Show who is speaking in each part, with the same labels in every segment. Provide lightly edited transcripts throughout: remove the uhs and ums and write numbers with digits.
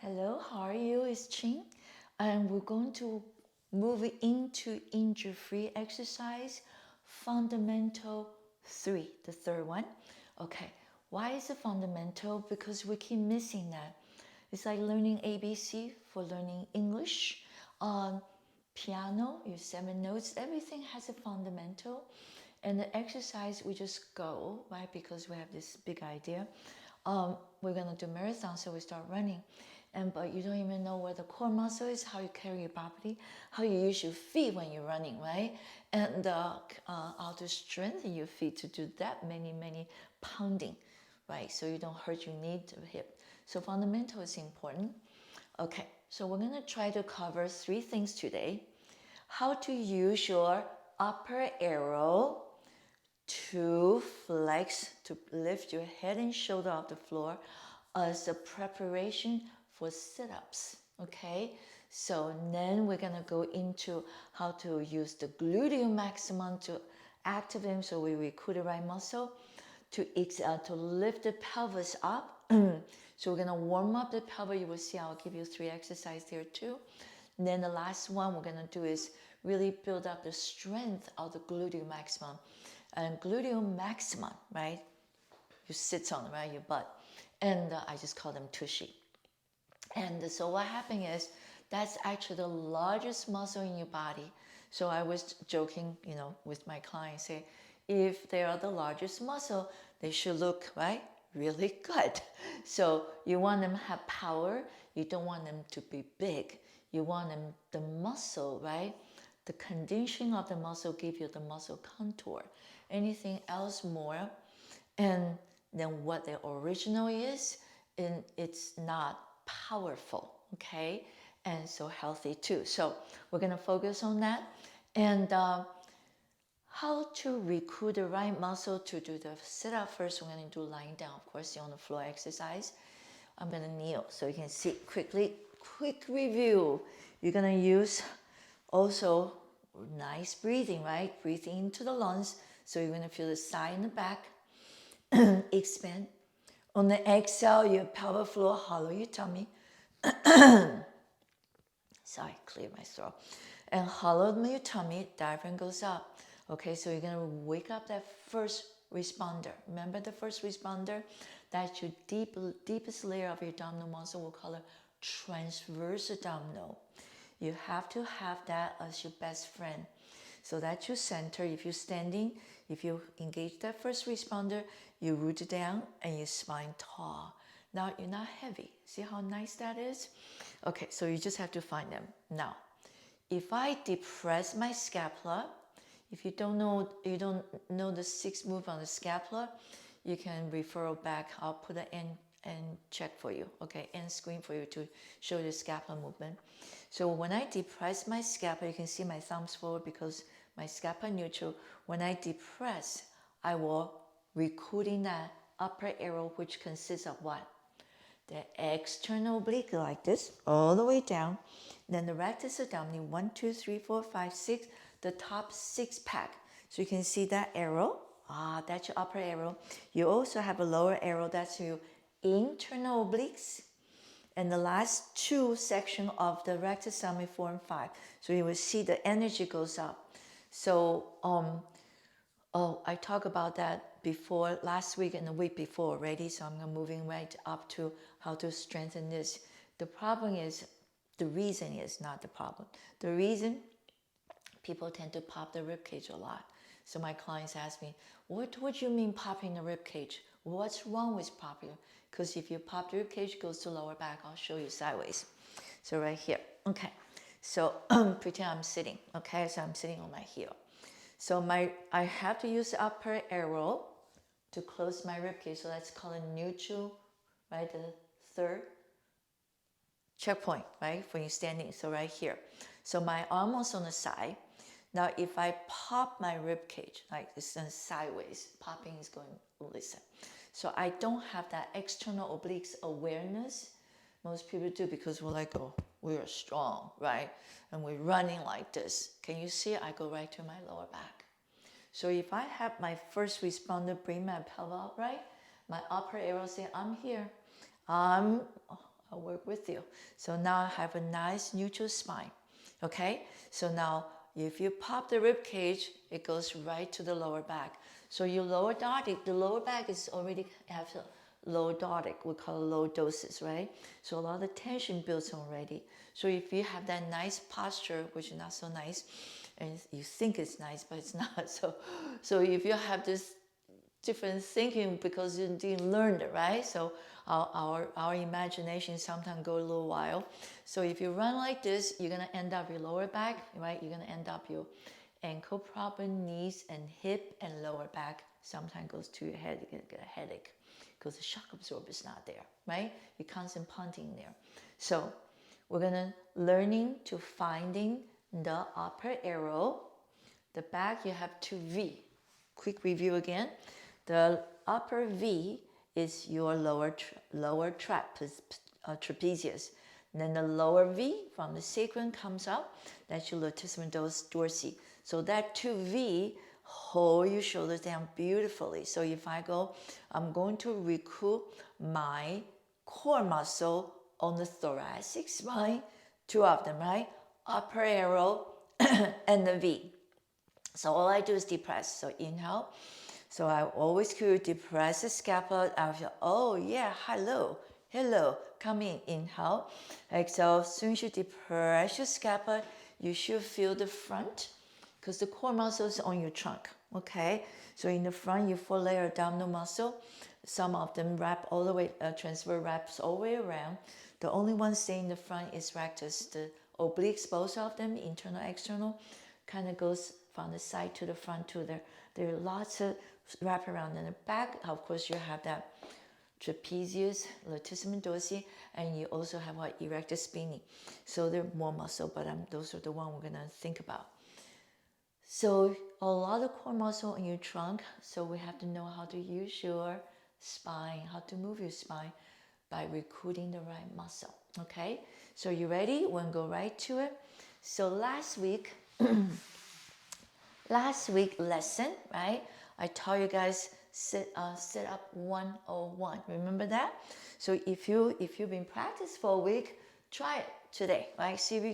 Speaker 1: Hello, how are you? It's Ching, and we're going to move into injury-free exercise, fundamental 3, the third one. Okay, why is it fundamental? Because we keep missing that. It's like learning ABC for learning English. Piano, your 7 notes, everything has a fundamental. And the exercise, we just go, right? Because we have this big idea. We're gonna do marathon, so we start running. But you don't even know where the core muscle is, how you carry your body, how you use your feet when you're running, right? And how to strengthen your feet to do that many pounding, right? So you don't hurt your knee to hip. So fundamental is important. Okay, so we're gonna try to cover 3 things today. How to use your upper arrow to flex, to lift your head and shoulder off the floor as a preparation for sit-ups, okay? So then we're gonna go into how to use the gluteal maximum to activate them, so we recruit the right muscle to lift the pelvis up. So we're gonna warm up the pelvis. You will see I'll give you 3 exercises there too. And then the last one we're gonna do is really build up the strength of the gluteal maximum. And gluteal maximum, right? You sit on, right, your butt. And I just call them tushy. And so what happened is that's actually the largest muscle in your body. So I was joking, with my clients, say, if they are the largest muscle, they should look, right, really good. So you want them to have power. You don't want them to be big. You want them, the muscle, right? The conditioning of the muscle give you the muscle contour. Anything else more, and then what the original is, and it's not powerful, okay? And so healthy too. So we're gonna focus on that. And how to recruit the right muscle to do the sit-up. First, we're gonna do lying down, of course, on the floor exercise. I'm gonna kneel so you can see quickly. Quick review. You're gonna use also nice breathing, right? Breathing into the lungs. So you're gonna feel the side and the back. Expand. On the exhale, your pelvic floor, hollow your tummy. Sorry, clear my throat. And hollow your tummy, diaphragm goes up. Okay, so you're gonna wake up that first responder. Remember the first responder? That's your deepest layer of your abdominal muscle. We'll call it transverse abdominal. You have to have that as your best friend. So that's your center. If you're standing, if you engage that first responder, you root down and your spine tall. Now you're not heavy. See how nice that is? Okay, so you just have to find them. Now, if I depress my scapula, if you don't know the 6 move on the scapula, you can refer back. I'll put an end check for you, okay, end screen for you to show you the scapula movement. So when I depress my scapula, you can see my thumbs forward because my scapula neutral. When I depress, I will recruiting that upper arrow, which consists of what? The external oblique like this, all the way down. Then the rectus abdominis, 1, 2, 3, 4, 5, 6, the top 6 pack. So you can see that arrow. That's your upper arrow. You also have a lower arrow, that's your internal obliques. And the last 2 sections of the rectus abdominis, 4 and 5. So you will see the energy goes up. So, I talked about that before, last week and the week before already, so I'm moving right up to how to strengthen this. The reason is not the problem. The reason, people tend to pop the rib cage a lot. So my clients ask me, what do you mean popping the rib cage? What's wrong with popping? Because if you pop the rib cage, it goes to lower back. I'll show you sideways. So right here. Okay. So pretend I'm sitting. Okay. So I'm sitting on my heel. So I have to use the upper arrow to close my rib cage. So that's called a neutral, right? The third checkpoint, right? When you're standing. So right here. So my arm is on the side. Now, if I pop my rib cage, like this is sideways, popping is going, listen. So I don't have that external obliques awareness. Most people do because we're like, oh, we are strong, right? And we're running like this. Can you see? I go right to my lower back. So if I have my first responder bring my pelvis upright, my upper arrow say, I'm here. I'll work with you. So now I have a nice neutral spine. Okay, so now if you pop the rib cage, it goes right to the lower back. So your lower lordotic, the lower back is already have a low lordotic, we call it low doses, right? So a lot of tension builds already. So if you have that nice posture, which is not so nice, and you think it's nice, but it's not. So if you have this different thinking because you didn't learn it, right? So our imagination sometimes go a little wild. So if you run like this, you're gonna end up your lower back, right? You're gonna end up your ankle problem, knees and hip and lower back. Sometimes goes to your head, you're gonna get a headache because the shock absorber is not there, right? You're constant punting there. So we're gonna learning to finding the upper arrow. The back you have 2V. Quick review again. The upper V is your lower trapezius. Then the lower V from the sacrum comes up. That's your latissimus dorsi. So that 2V hold your shoulders down beautifully. So if I go, I'm going to recruit my core muscle on the thoracic spine. Two of them, right? Upper arrow and the V. So all I do is depress. So inhale. So I always could depress the scapula. I feel, oh yeah, hello, come in, inhale. Exhale, as soon as you depress your scapula, you should feel the front because the core muscle is on your trunk, okay? So in the front, your 4-layer abdominal muscle, some of them wrap all the way, transfer wraps all the way around. The only one staying in the front is rectus. The obliques, both of them, internal, external, kind of goes from the side to the front to there. There are lots of wrap around in the back. Of course, you have that trapezius, latissimus dorsi, and you also have what erector spinae. So there are more muscle, but those are the one we're gonna think about. So a lot of core muscle in your trunk. So we have to know how to use your spine, how to move your spine by recruiting the right muscle. Okay. So you ready? We'll go right to it. So last week lesson, right? I taught you guys sit up 101. Remember that? So if you've been practicing for a week, try it today, right? See if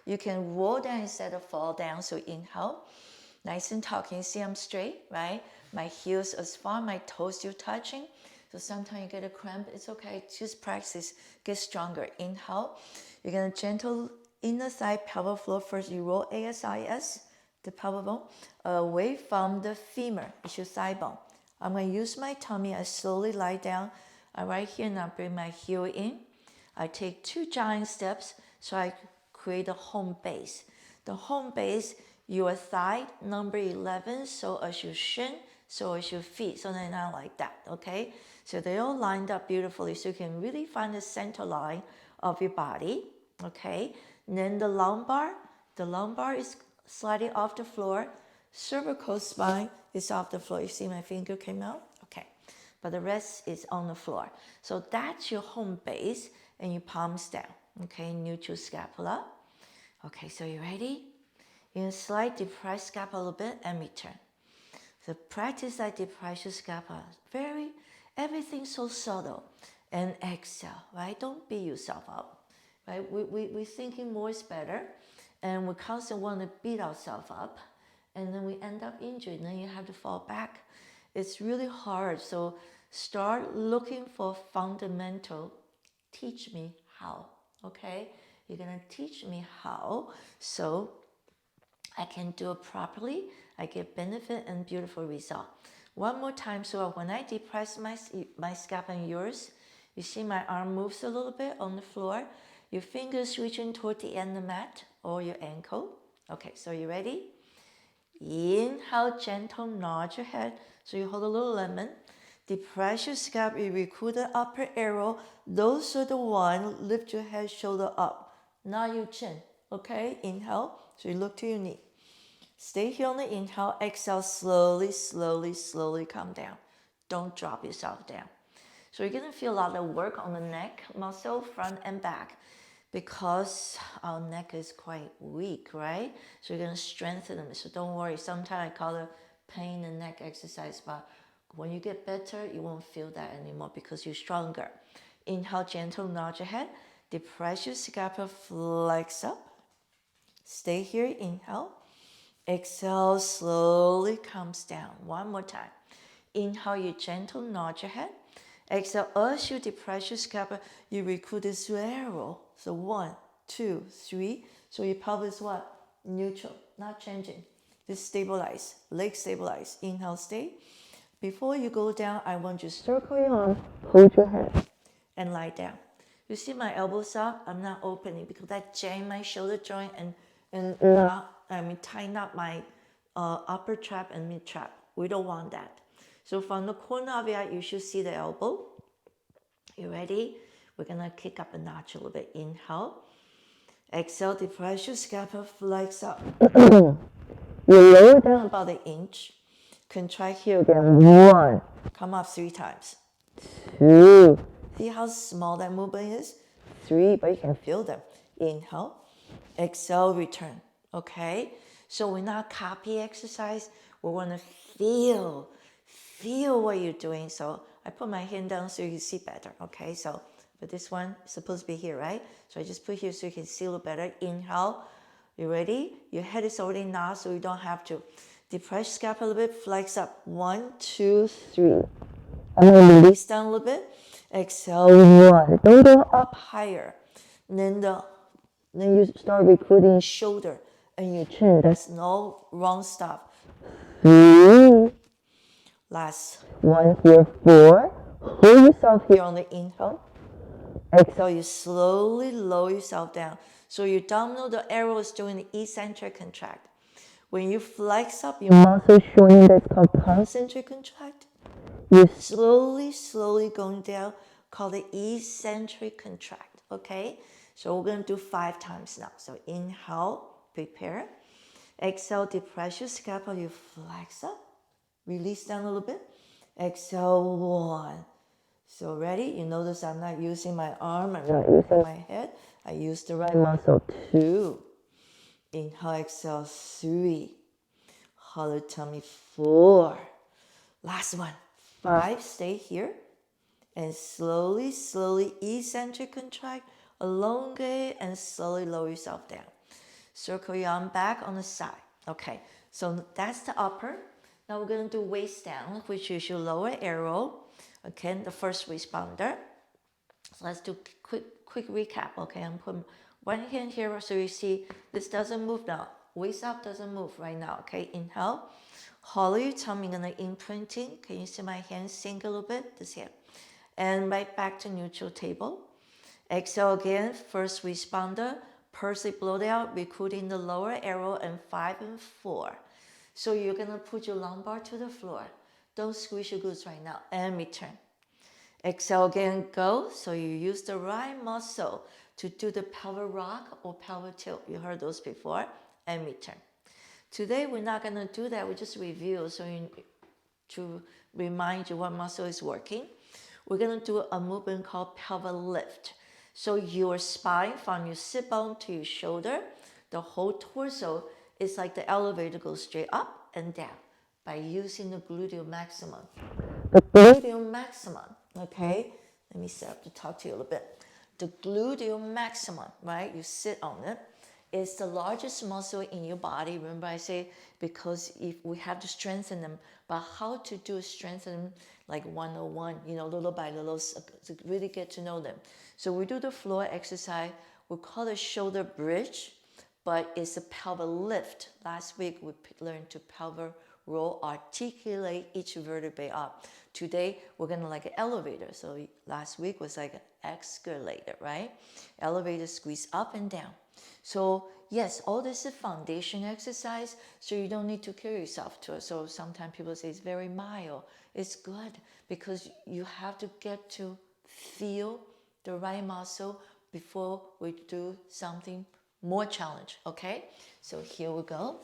Speaker 1: you can roll down instead of fall down. So inhale, nice and tall. Can you see I'm straight, right? My heels as far, my toes still touching. So sometimes you get a cramp. It's okay. Just practice. Get stronger. Inhale. You're gonna gentle inner thigh, pelvic floor first. You roll ASIS. The pelvic bone away from the femur. It's your thigh bone. I'm going to use my tummy. I slowly lie down. I right here now bring my heel in. I take 2 giant steps so I create a home base. The home base, your thigh number 11, so as your shin, so as your feet. So they're not like that, okay? So they all lined up beautifully so you can really find the center line of your body, okay? And then the lumbar is slightly off the floor. Cervical spine is off the floor. You see my finger came out? Okay. But the rest is on the floor. So that's your home base and your palms down. Okay, neutral scapula. Okay, so you ready? You can slight depress scapula a little bit and return. So practice that depress your scapula. Everything so subtle. And exhale, right? Don't beat yourself up, right? We're thinking more is better. And we constantly want to beat ourselves up, and then we end up injured, and then you have to fall back. It's really hard. So start looking for fundamental. Teach me how, okay? You're going to teach me how so I can do it properly. I get benefit and beautiful result. One more time. So when I depress my scapula and yours, you see my arm moves a little bit on the floor. Your fingers reaching toward the end of the mat or your ankle. Okay, so you ready? Inhale, gentle, nod your head. So you hold a little lemon. Depress your scalp, you recruit the upper arrow. Those are the ones, lift your head, shoulder up. Not your chin, okay? Inhale, so you look to your knee. Stay here on the inhale, exhale, slowly, slowly, slowly come down. Don't drop yourself down. So you're gonna feel a lot of work on the neck muscle, front and back, because our neck is quite weak, right? So you're gonna strengthen them. So don't worry. Sometimes I call it pain and neck exercise, but when you get better, you won't feel that anymore because you're stronger. Inhale, gentle nod your head. Depress your scapula, flex up. Stay here, inhale. Exhale, slowly comes down. One more time. Inhale, you gentle nod your head. Exhale, as you depress your scapula, you recruit this arrow. So 1, 2, 3. So your pelvis what? Neutral, not changing. Just stabilize, leg stabilize. Inhale, stay. Before you go down, I want you to circle your arm, hold your head, and lie down. You see my elbows up? I'm not opening because that jam my shoulder joint and tighten up my upper trap and mid trap. We don't want that. So from the corner of your eye, you should see the elbow. You ready? We're gonna kick up a notch a little bit. Inhale. Exhale, depress your scapula, flex up. You lower down about an inch. Contract here again. 1. Come up 3 times. 2. See how small that movement is? 3, but you can feel them. Inhale. Exhale, return. Okay? So we're not copy exercise. We want to feel what you're doing. So I put my hand down so you can see better. Okay? So, but this one is supposed to be here, right? So I just put here so you can see a little better. Inhale. You ready? Your head is already nodded, so you don't have to. Depress scapula a little bit, flex up. 1, 2, 3. I'm going to release down a little bit. Exhale, 1. Don't go up higher. Then you start recruiting shoulder and your chin. That's no wrong stuff. 3. Last one here, 4. Hold yourself here on the inhale. Exhale, you slowly lower yourself down. So your abdominal, the arrow is doing the eccentric contract. When you flex up, your muscle showing that's called concentric contract. You're slowly going down, called the eccentric contract. Okay? So we're going to do 5 times now. So inhale, prepare. Exhale, depress your scapula, you flex up. Release down a little bit. Exhale, 1. So ready? You notice I'm not using my arm, I'm not using my head. I use the right muscle. 2. Inhale, exhale, 3. Hollow tummy, 4. Last one, 5. Stay here. And slowly, eccentric contract, elongate, and slowly lower yourself down. Circle your arm back on the side. Okay, so that's the upper. Now we're going to do waist down, which is your lower arrow. Okay, the first responder. So let's do quick recap. Okay, I'm putting one hand here so you see this doesn't move now. Waist up doesn't move right now. Okay, inhale. Hollow your tummy, gonna imprinting. Can you see my hand sink a little bit? This here. And right back to neutral table. Exhale again, first responder. Pursely blow it out, recruiting the lower arrow and 5 and 4. So you're gonna put your lumbar to the floor. Don't squeeze your glutes right now, and return. Exhale again, go. So you use the right muscle to do the pelvic rock or pelvic tilt. You heard those before, and return. Today we're not gonna do that, we just review to remind you what muscle is working. We're gonna do a movement called pelvic lift. So your spine from your sit bone to your shoulder, the whole torso is like the elevator goes straight up and down by using the gluteal maximum. The gluteal maximum, okay? Let me set up to talk to you a little bit. The gluteal maximum, right? You sit on it. It's the largest muscle in your body. Remember I say because if we have to strengthen them, but how to do strengthen them like 101, little by little to really get to know them. So we do the floor exercise. We call it shoulder bridge, but it's a pelvic lift. Last week we learned to pelvic roll, articulate each vertebrae up. Today we're gonna like an elevator. So last week was like an escalator, right? Elevator squeeze up and down. So yes, all this is foundation exercise, so you don't need to kill yourself to it. So sometimes people say it's very mild. It's good because you have to get to feel the right muscle before we do something more challenge, okay? So here we go.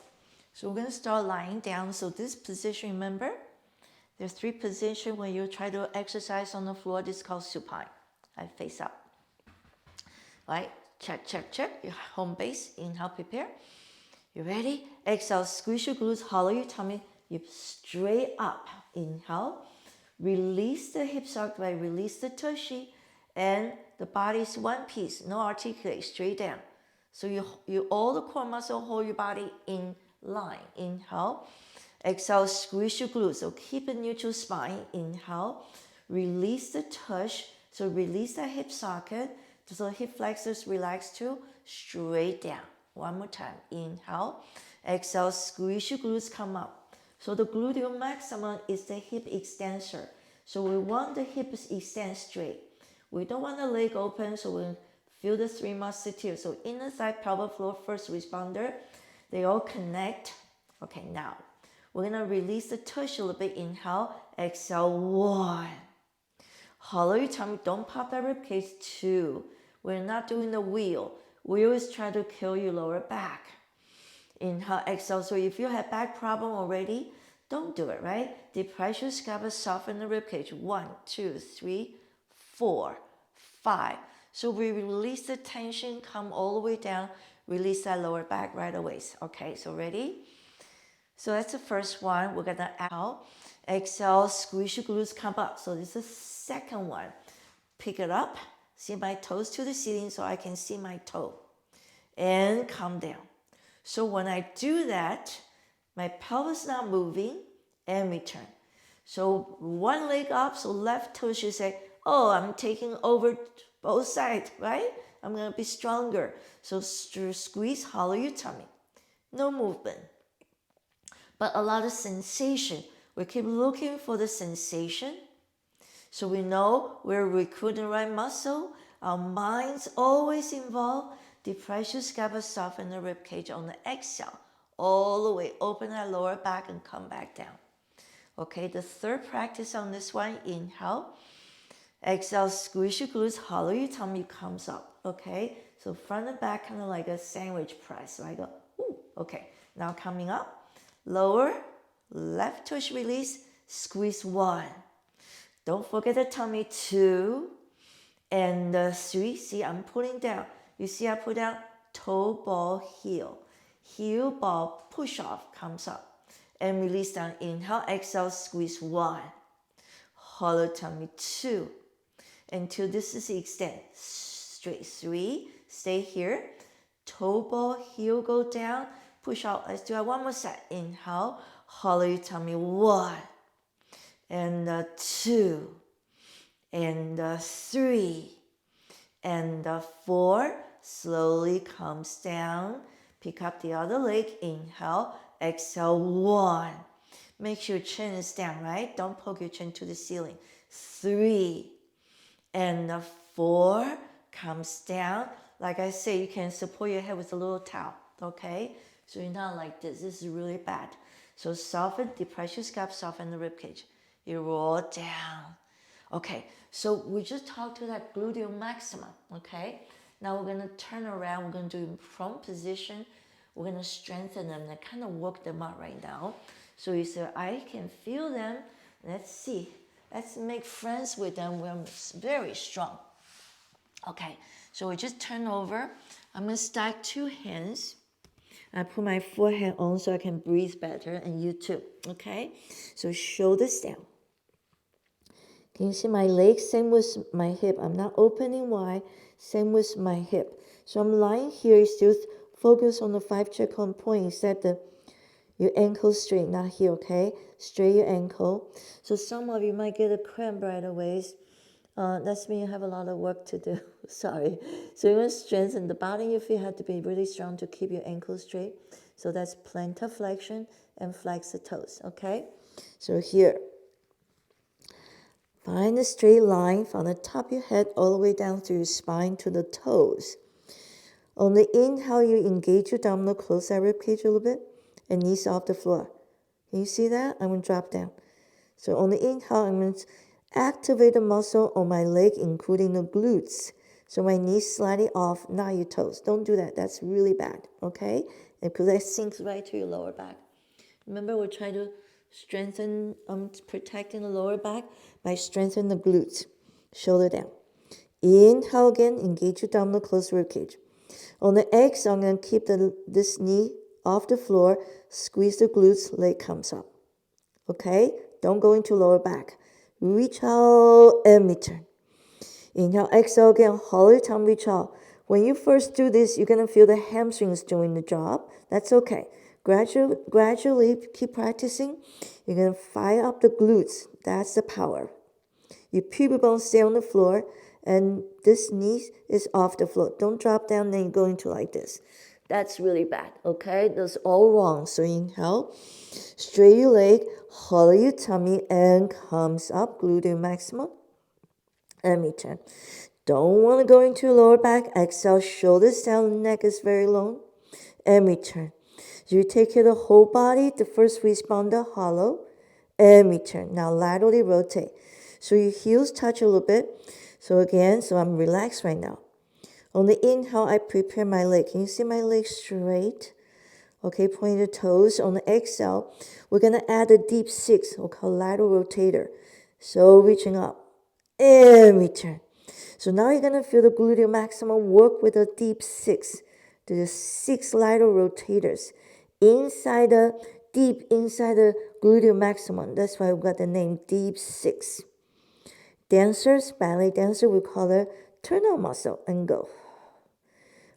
Speaker 1: So we're gonna start lying down. So this position, remember, there's 3 positions when you try to exercise on the floor. This is called supine. I face up, right? Check. Your home base. Inhale, prepare. You ready? Exhale, squeeze your glutes, hollow your tummy. You straight up. Inhale. Release the hips out, right? Release the tushy. And the body is one piece, no articulate, straight down. So you all the core muscle hold your body in line. Inhale. Exhale, squeeze your glutes. So keep a neutral spine. Inhale. Release the tush. So release that hip socket. So hip flexors relax too. Straight down. One more time. Inhale. Exhale, squeeze your glutes, come up. So the gluteal maximum is the hip extensor. So we want the hips extend straight. We don't want the leg open, so we feel the three muscles here. So inner thigh, pelvic floor, first responder. They all connect. Okay, now we're gonna release the tush a little bit. Inhale, exhale, 1. Hollow your tummy, don't pop that rib cage. 2. We're not doing the wheel. Wheel is trying to kill your lower back. Inhale, exhale. So if you have back problem already, don't do it, right? Depress your scapula, soften the rib cage. 1, 2, 3, 4, 5. So we release the tension, come all the way down, release that lower back right away. Okay, so ready? So that's the first one. We're gonna out. Exhale, squeeze your glutes, come up. So this is the second one. Pick it up, see my toes to the ceiling so I can see my toe. And come down. So when I do that, my pelvis not moving and return. So one leg up, so left toe should say, oh, I'm taking over both sides, right? I'm gonna be stronger. So squeeze, hollow your tummy. No movement, but a lot of sensation. We keep looking for the sensation. So we know we're recruiting the right muscle. Our mind's always involved. Depress your scapula, soften the rib cage on the exhale. All the way, open that lower back and come back down. Okay, the third practice on this one, inhale. Exhale, squeeze your glutes, hollow your tummy, comes up. Okay, so front and back, kind of like a sandwich press. So I go, ooh, okay. Now coming up, lower, left tush release, squeeze 1. Don't forget the tummy, 2, and 3. See, I'm pulling down. You see I put down, toe, ball, heel. Heel, ball, push off, comes up. And release down, inhale, exhale, squeeze 1. Hollow tummy, 2. Until this is the extent. Straight, 3. Stay here. Toe, ball, heel, go down. Push out. Let's do it one more set. Inhale, hollow your tummy, 1. And 2. And 3. And 4. Slowly comes down. Pick up the other leg. Inhale, exhale, 1. Make sure your chin is down, right? Don't poke your chin to the ceiling. 3. And 4. Comes down. Like I say, you can support your head with a little towel, okay? So you're not like this. This is really bad. So soften, depress your scap, soften the rib cage. You roll down. Okay, so we just talked to that gluteal maximum, okay? Now we're gonna turn around, we're gonna do in prone position. We're gonna strengthen them and kind of work them out right now. So you say, I can feel them. Let's see. Let's make friends with them. We're very strong. Okay, so we just turn over. I'm gonna stack 2 hands. I put my forehead on so I can breathe better, and you too, okay? So shoulders down. Can you see my legs? Same with my hip. I'm not opening wide. Same with my hip. So I'm lying here, still focus on the 5 check-on point. Set your ankle straight, not here, okay? Straight your ankle. So some of you might get a cramp right away. That's mean you have a lot of work to do. Sorry. So you want to strengthen the body. You feel have to be really strong to keep your ankle straight. So that's plantar flexion and flex the toes, okay? So here. Find a straight line from the top of your head all the way down through your spine to the toes. On the inhale, you engage your abdominal, close that rib cage a little bit, and knees off the floor. Can you see that? I'm going to drop down. So on the inhale, I'm going to activate the muscle on my leg, including the glutes. So my knees slightly off, not your toes. Don't do that. That's really bad, okay? And because that sinks right to your lower back. Remember, we're trying to strengthen, protecting the lower back by strengthening the glutes. Shoulder down. Inhale again, engage your abdominal, close rib cage. On the exhale, I'm going to keep this knee off the floor, squeeze the glutes, leg comes up. Okay? Don't go into lower back. Reach out and return.
Speaker 2: Inhale, exhale again, hollow your tongue, reach out. When you first do this, you're going to feel the hamstrings doing the job. That's okay. Gradually, keep practicing. You're going to fire up the glutes. That's the power. Your pubic bone stay on the floor, and this knee is off the floor. Don't drop down, then you go into like this. That's really bad, okay? That's all wrong. So inhale, straight your leg, hollow your tummy, and comes up, gluteal maximum, and return. Don't want to go into your lower back. Exhale, shoulders down, neck is very long, and return. So you take care of the whole body. The first responder, hollow, and return. Now laterally rotate. So your heels touch a little bit. So again, so I'm relaxed right now. On the inhale, I prepare my leg. Can you see my leg straight? Okay, point the toes. On the exhale, we're going to add a deep six, we'll call lateral rotator. So reaching up and return. So now you're going to feel the gluteal maximum work with a deep six. There's 6 lateral rotators deep inside the gluteal maximum. That's why we got the name deep six. Dancers, ballet dancer, we call it turnout muscle and go.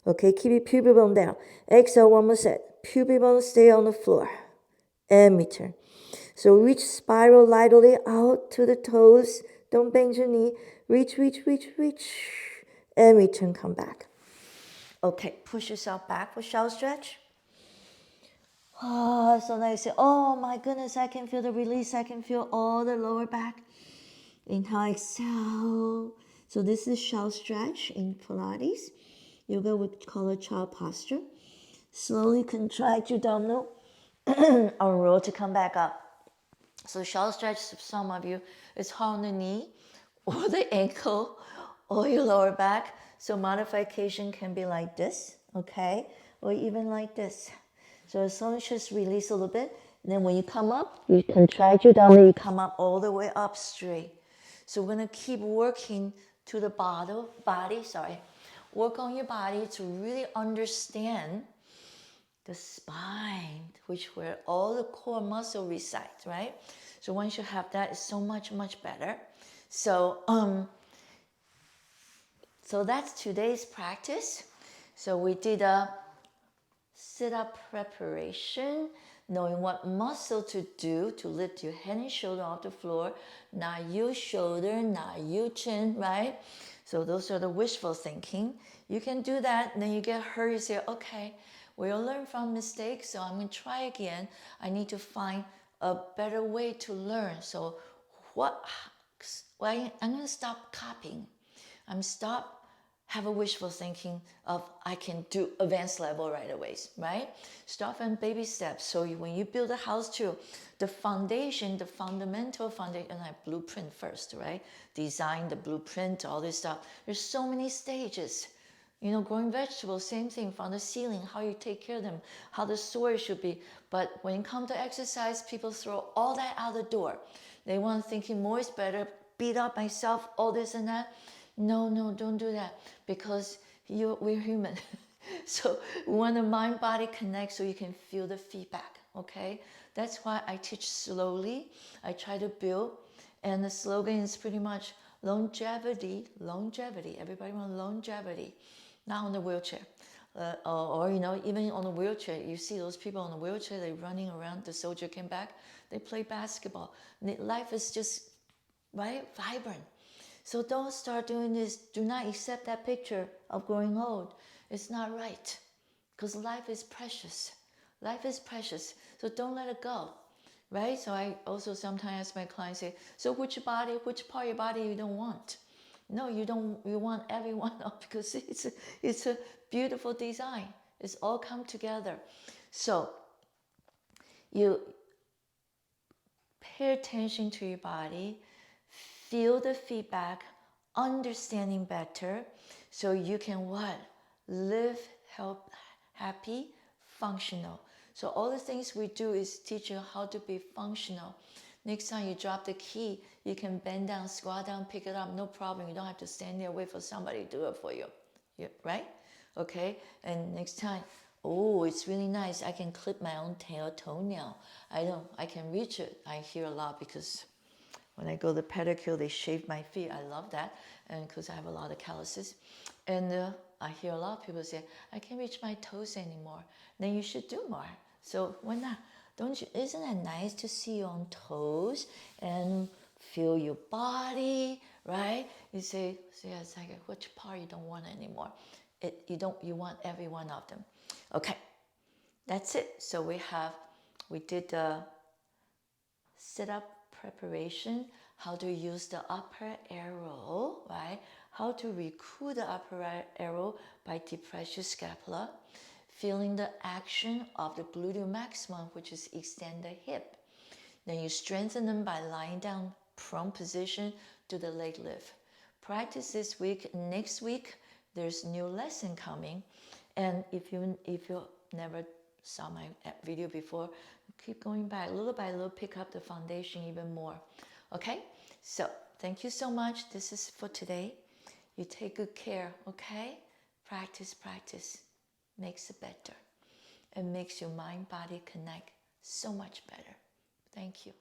Speaker 2: Okay, keep your pubic bone down. Exhale, one more set. Pubic bone stay on the floor. And return. So reach, spiral lightly out to the toes. Don't bend your knee. Reach. And return, come back.
Speaker 1: Okay, push yourself back for shoulder stretch. Oh, so now you say, oh my goodness, I can feel the release. I can feel all the lower back. Inhale, exhale. So this is shoulder stretch in Pilates. Yoga would call it child posture. Slowly contract your abdominal and roll to come back up. So shoulder stretch, some of you, it's hard on the knee or the ankle or your lower back. So modification can be like this, okay? Or even like this. So as long as you just release a little bit, and then when you come up, you contract your abdomen, you come up all the way up straight. So we're gonna keep working to the body. Work on your body to really understand the spine, which where all the core muscle resides, right? So once you have that, it's so much better. So so that's today's practice. So we did a sit-up preparation, knowing what muscle to do to lift your head and shoulder off the floor, not your shoulder, not your chin, right? So those are the wishful thinking. You can do that, and then you get hurt, you say, okay, we'll learn from mistakes, so I'm going to try again. I need to find a better way to learn. So I'm going to stop copying. Have a wishful thinking of I can do advanced level right away, right? Start from baby steps. So when you build a house too, the foundation, the fundamental foundation, and I blueprint first, right? Design the blueprint, all this stuff. There's so many stages. You know, growing vegetables, same thing, from the ceiling, how you take care of them, how the soil should be. But when it comes to exercise, people throw all that out the door. They want thinking more is better, beat up myself, all this and that. No, don't do that, because we're human. So we want the mind-body connect so you can feel the feedback, okay? That's why I teach slowly. I try to build, and the slogan is pretty much longevity. Everybody wants longevity, not on the wheelchair. Or you know, even on the wheelchair, you see those people on the wheelchair, they're running around. The soldier came back, they play basketball. Life is just, right, vibrant. So don't start doing this. Do not accept that picture of growing old. It's not right, because life is precious. Life is precious. So don't let it go, right? So I also sometimes ask my clients, say, so which part of your body you don't want? No, you don't. You want everyone because it's a beautiful design. It's all come together. So you pay attention to your body, feel the feedback, understanding better, so you can what? Live, help, happy, functional. So all the things we do is teach you how to be functional. Next time you drop the key, you can bend down, squat down, pick it up, no problem. You don't have to stand there, wait for somebody to do it for you, right? Okay, and next time, oh, it's really nice. I can clip my own toenail. I can reach it. I hear a lot because When I go to the pedicure, they shave my feet. I love that, and because I have a lot of calluses. And I hear a lot of people say, I can't reach my toes anymore. Then you should do more. So why not? Don't you? Isn't it nice to see your own toes and feel your body, right? You say, it's like, which part you don't want anymore? You want every one of them. Okay, that's it. So we did the sit-up preparation, how to use the upper arrow, right? How to recruit the upper arrow by depress your scapula, feeling the action of the gluteal maximum, which is extend the hip. Then you strengthen them by lying down prone position to the leg lift. Practice this week. Next week, there's new lesson coming. And if you never saw my video before, keep going back little by little, pick up the foundation even more. Okay, so thank you so much. This is for today. You take good care. Okay, practice makes it better and makes your mind body connect so much better. Thank you.